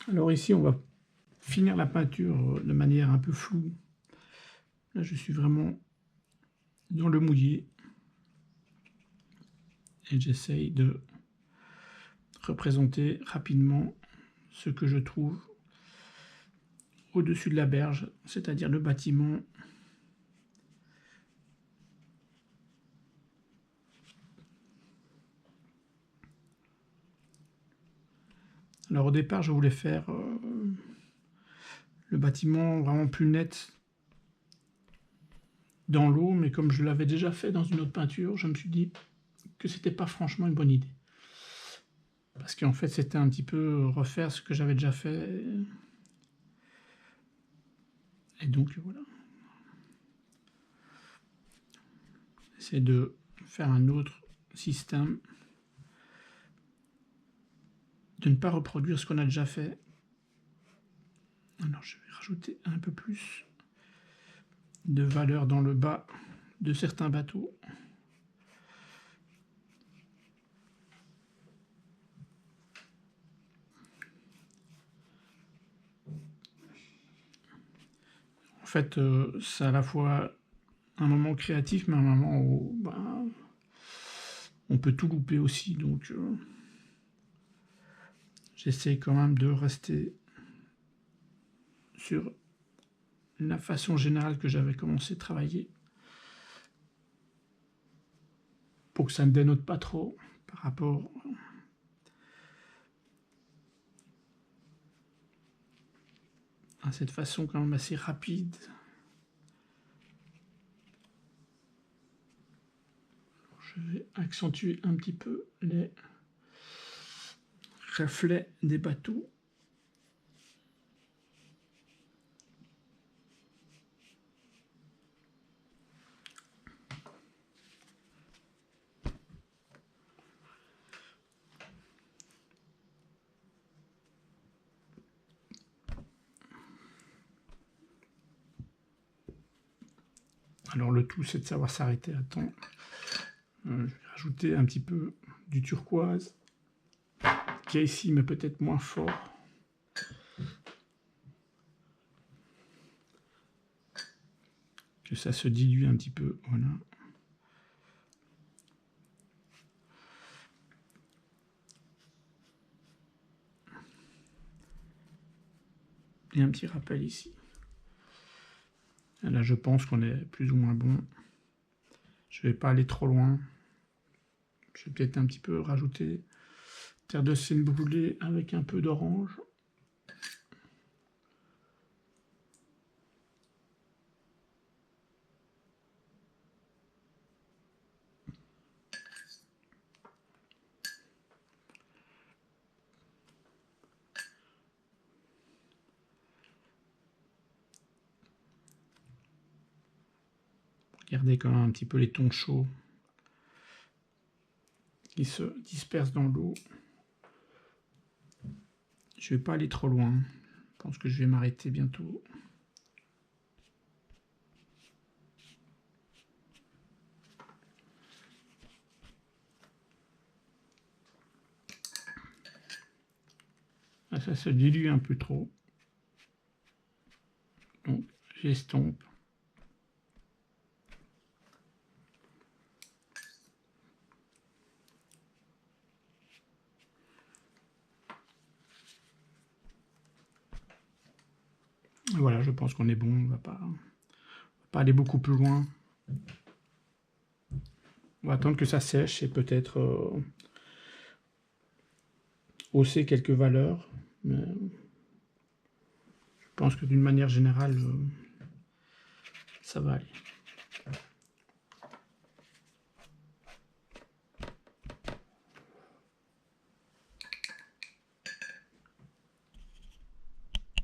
Alors ici, on va finir la peinture de manière un peu floue. Là, je suis vraiment dans le mouillé. Et j'essaye de représenter rapidement ce que je trouve au-dessus de la berge, c'est-à-dire le bâtiment. Alors au départ, je voulais faire le bâtiment vraiment plus net dans l'eau, mais comme je l'avais déjà fait dans une autre peinture, je me suis dit que c'était pas franchement une bonne idée. Parce qu'en fait, c'était un petit peu refaire ce que j'avais déjà fait. Et donc voilà. C'est de faire un autre système, de ne pas reproduire ce qu'on a déjà fait. Alors je vais rajouter un peu plus de valeur dans le bas de certains bateaux. En fait, c'est à la fois un moment créatif, mais un moment où on peut tout louper aussi. Donc j'essaie quand même de rester sur la façon générale que j'avais commencé à travailler, pour que ça ne dénote pas trop par rapport à cette façon quand même assez rapide. Je vais accentuer un petit peu les reflets des bateaux. Alors le tout, c'est de savoir s'arrêter à temps. Je vais rajouter un petit peu du turquoise, qui est ici, mais peut-être moins fort. Que ça se dilue un petit peu, voilà. Et un petit rappel ici. Et là, je pense qu'on est plus ou moins bon. Je ne vais pas aller trop loin. Je vais peut-être un petit peu rajouter terre de Seine brûlée avec un peu d'orange. Regardez quand même un petit peu les tons chauds qui se dispersent dans l'eau. Je ne vais pas aller trop loin. Je pense que je vais m'arrêter bientôt. Là, ça se dilue un peu trop. Donc, j'estompe. Voilà, je pense qu'on est bon. On va pas aller beaucoup plus loin. On va attendre que ça sèche et peut-être hausser quelques valeurs. Mais je pense que d'une manière générale, ça va aller.